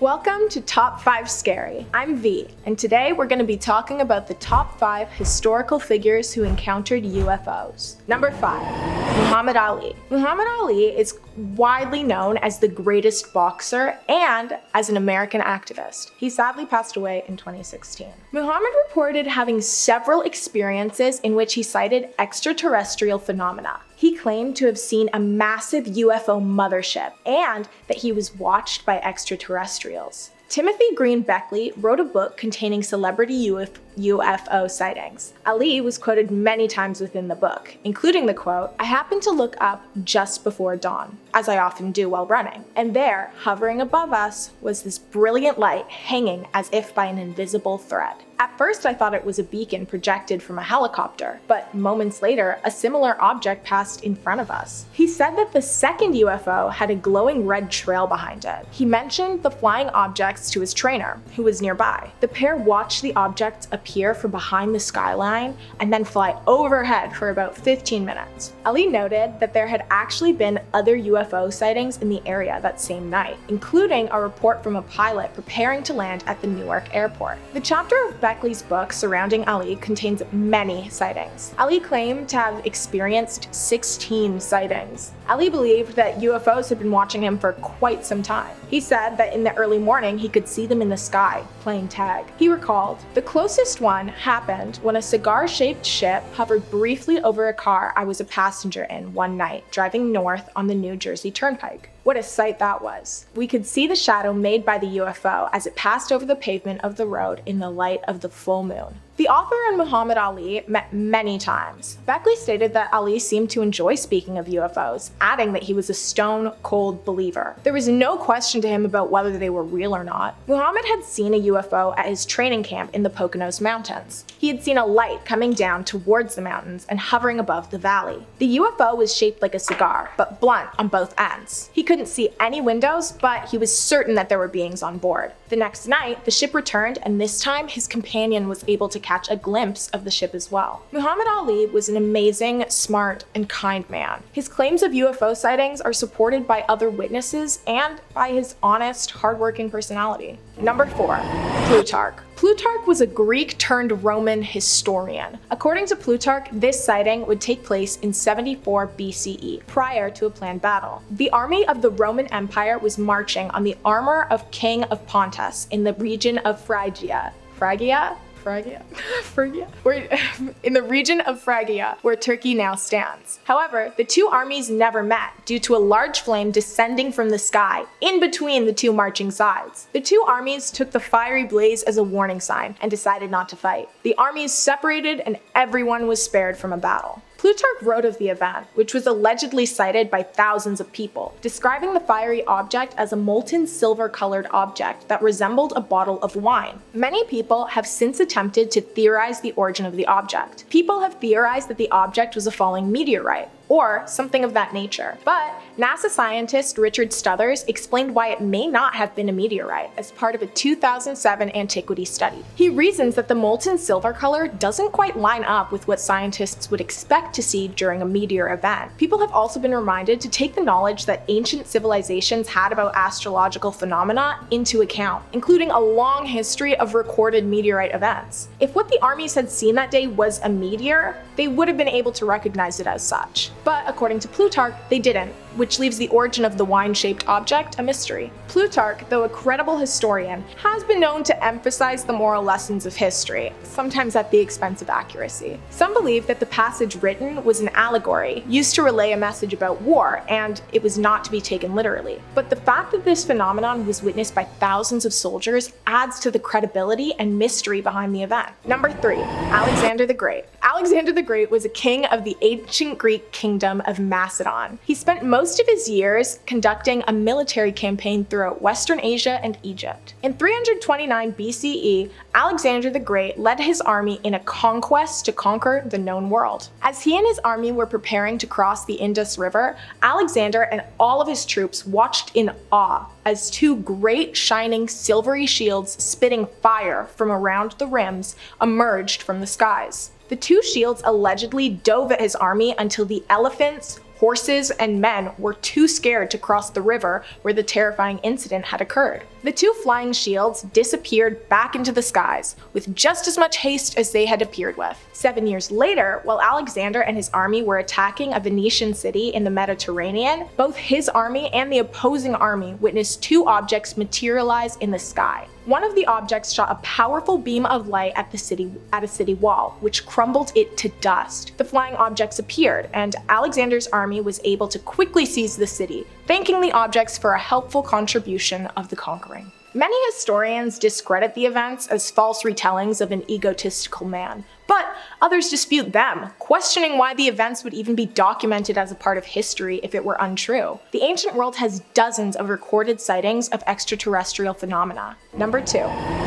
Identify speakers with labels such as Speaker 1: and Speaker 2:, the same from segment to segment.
Speaker 1: Welcome to Top 5 Scary. I'm V, and today we're going to be talking about the top 5 historical figures who encountered UFOs. Number 5, Muhammed Ali. Muhammed Ali is widely known as the greatest boxer and as an American activist. He sadly passed away in 2016. Muhammad reported having several experiences in which he cited extraterrestrial phenomena. He claimed to have seen a massive UFO mothership and that he was watched by extraterrestrials. Timothy Green Beckley wrote a book containing celebrity UFO sightings. Ali was quoted many times within the book, including the quote, "I happened to look up just before dawn, as I often do while running, and there, hovering above us, was this brilliant light hanging as if by an invisible thread. At first I thought it was a beacon projected from a helicopter, but moments later, a similar object passed in front of us." He said that the second UFO had a glowing red trail behind it. He mentioned the flying objects to his trainer, who was nearby. The pair watched the objects appear from behind the skyline and then fly overhead for about 15 minutes. Ali noted that there had actually been other UFO sightings in the area that same night, including a report from a pilot preparing to land at the Newark airport. The chapter of Beckley's book surrounding Ali contains many sightings. Ali claimed to have experienced 16 sightings. Ali believed that UFOs had been watching him for quite some time. He said that in the early morning he could see them in the sky, playing tag. He recalled, "The closest one happened when a cigar-shaped ship hovered briefly over a car I was a passenger in one night, driving north on the New Jersey Turnpike. What a sight that was. We could see the shadow made by the UFO as it passed over the pavement of the road in the light of the full moon." The author and Muhammad Ali met many times. Beckley stated that Ali seemed to enjoy speaking of UFOs, adding that he was a stone-cold believer. There was no question to him about whether they were real or not. Muhammad had seen a UFO at his training camp in the Poconos Mountains. He had seen a light coming down towards the mountains and hovering above the valley. The UFO was shaped like a cigar, but blunt on both ends. He couldn't see any windows, but he was certain that there were beings on board. The next night, the ship returned, and this time his companion was able to catch a glimpse of the ship as well. Muhammad Ali was an amazing, smart, and kind man. His claims of UFO sightings are supported by other witnesses and by his honest, hardworking personality. Number 4, Plutarch. Plutarch was a Greek-turned-Roman historian. According to Plutarch, this sighting would take place in 74 BCE, prior to a planned battle. The army of the Roman Empire was marching on the armor of King of Pontus in the region of Phrygia, in the region of Phrygia, where Turkey now stands. However, the two armies never met due to a large flame descending from the sky in between the two marching sides. The two armies took the fiery blaze as a warning sign and decided not to fight. The armies separated and everyone was spared from a battle. Plutarch wrote of the event, which was allegedly cited by thousands of people, describing the fiery object as a molten silver-colored object that resembled a bottle of wine. Many people have since attempted to theorize the origin of the object. People have theorized that the object was a falling meteorite, or something of that nature. But NASA scientist Richard Stuthers explained why it may not have been a meteorite as part of a 2007 antiquity study. He reasons that the molten silver color doesn't quite line up with what scientists would expect to see during a meteor event. People have also been reminded to take the knowledge that ancient civilizations had about astrological phenomena into account, including a long history of recorded meteorite events. If what the armies had seen that day was a meteor, they would have been able to recognize it as such. But according to Plutarch, they didn't, which leaves the origin of the wine-shaped object a mystery. Plutarch, though a credible historian, has been known to emphasize the moral lessons of history, sometimes at the expense of accuracy. Some believe that the passage written was an allegory, used to relay a message about war, and it was not to be taken literally. But the fact that this phenomenon was witnessed by thousands of soldiers adds to the credibility and mystery behind the event. Number 3, Alexander the Great. Alexander the Great was a king of the ancient Greek kingdom of Macedon. He spent most of his years conducting a military campaign throughout Western Asia and Egypt. In 329 BCE, Alexander the Great led his army in a conquest to conquer the known world. As he and his army were preparing to cross the Indus River, Alexander and all of his troops watched in awe as two great shining silvery shields spitting fire from around the rims emerged from the skies. The two shields allegedly dove at his army until the elephants, Horses and men were too scared to cross the river where the terrifying incident had occurred. The two flying shields disappeared back into the skies with just as much haste as they had appeared with. 7 years later, while Alexander and his army were attacking a Venetian city in the Mediterranean, both his army and the opposing army witnessed two objects materialize in the sky. One of the objects shot a powerful beam of light at a city wall, which crumbled it to dust. The flying objects appeared, and Alexander's army was able to quickly seize the city, thanking the objects for a helpful contribution of the conquering. Many historians discredit the events as false retellings of an egotistical man, but others dispute them, questioning why the events would even be documented as a part of history if it were untrue. The ancient world has dozens of recorded sightings of extraterrestrial phenomena. Number 2.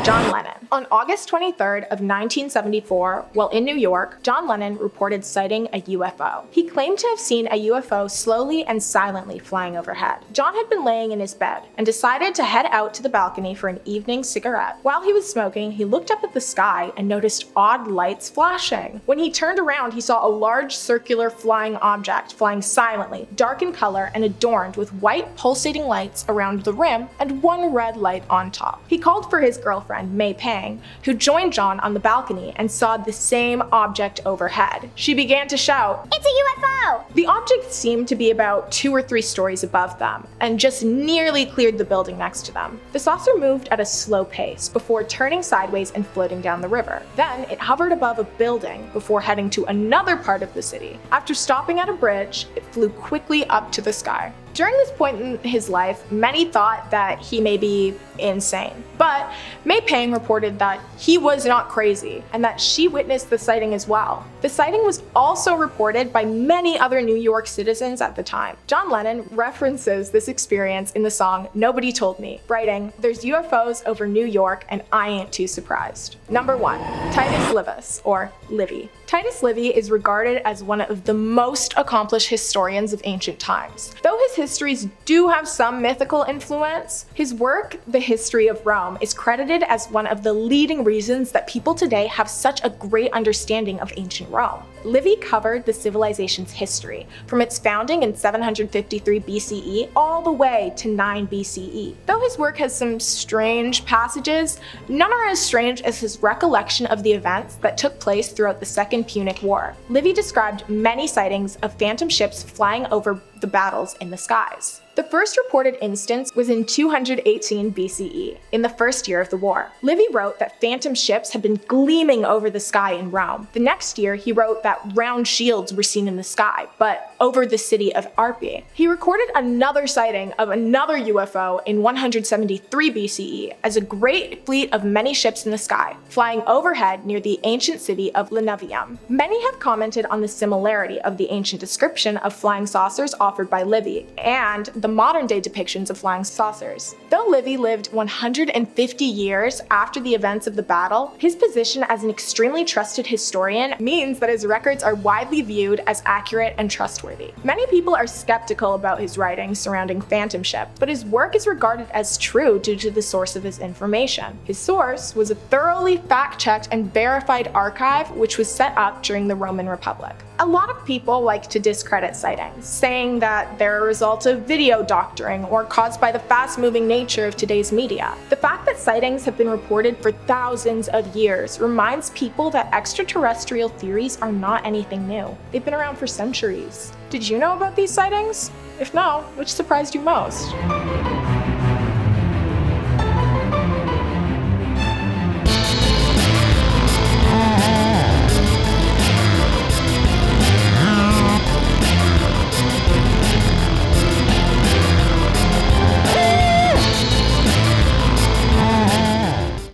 Speaker 1: John Lennon. On August 23rd of 1974, while in New York, John Lennon reported sighting a UFO. He claimed to have seen a UFO slowly and silently flying overhead. John had been laying in his bed and decided to head out to the balcony for an evening cigarette. While he was smoking, he looked up at the sky and noticed odd lights flashing. When he turned around, he saw a large circular flying object flying silently, dark in color and adorned with white pulsating lights around the rim and one red light on top. He called for his girlfriend, May Pang, who joined John on the balcony and saw the same object overhead. She began to shout, "It's a UFO!" The object seemed to be about 2 or 3 stories above them and just nearly cleared the building next to them. The saucer moved at a slow pace before turning sideways and floating down the river. Then it hovered above a building before heading to another part of the city. After stopping at a bridge, it flew quickly up to the sky. During this point in his life, many thought that he may be insane. But May Pang reported that he was not crazy and that she witnessed the sighting as well. The sighting was also reported by many other New York citizens at the time. John Lennon references this experience in the song "Nobody Told Me," writing, "There's UFOs over New York and I ain't too surprised." Number 1. Titus Livius, or Livy. Titus Livy is regarded as one of the most accomplished historians of ancient times. Though his histories do have some mythical influence, his work, The History of Rome, is credited as one of the leading reasons that people today have such a great understanding of ancient Rome. Livy covered the civilization's history, from its founding in 753 BCE all the way to 9 BCE. Though his work has some strange passages, none are as strange as his recollection of the events that took place throughout the Second Punic War. Livy described many sightings of phantom ships flying over the battles in the skies. The first reported instance was in 218 BCE, in the first year of the war. Livy wrote that phantom ships had been gleaming over the sky in Rome. The next year, he wrote that round shields were seen in the sky, but over the city of Arpi. He recorded another sighting of another UFO in 173 BCE as a great fleet of many ships in the sky, flying overhead near the ancient city of Livius. Many have commented on the similarity of the ancient description of flying saucers offered by Livy and the modern-day depictions of flying saucers. Though Livy lived 150 years after the events of the battle, his position as an extremely trusted historian means that his records are widely viewed as accurate and trustworthy. Many people are skeptical about his writings surrounding phantom ships, but his work is regarded as true due to the source of his information. His source was a thoroughly fact-checked and verified archive which was set up during the Roman Republic. A lot of people like to discredit sightings, saying that they're a result of video doctoring or caused by the fast-moving nature of today's media. The fact that sightings have been reported for thousands of years reminds people that extraterrestrial theories are not anything new. They've been around for centuries. Did you know about these sightings? If no, which surprised you most?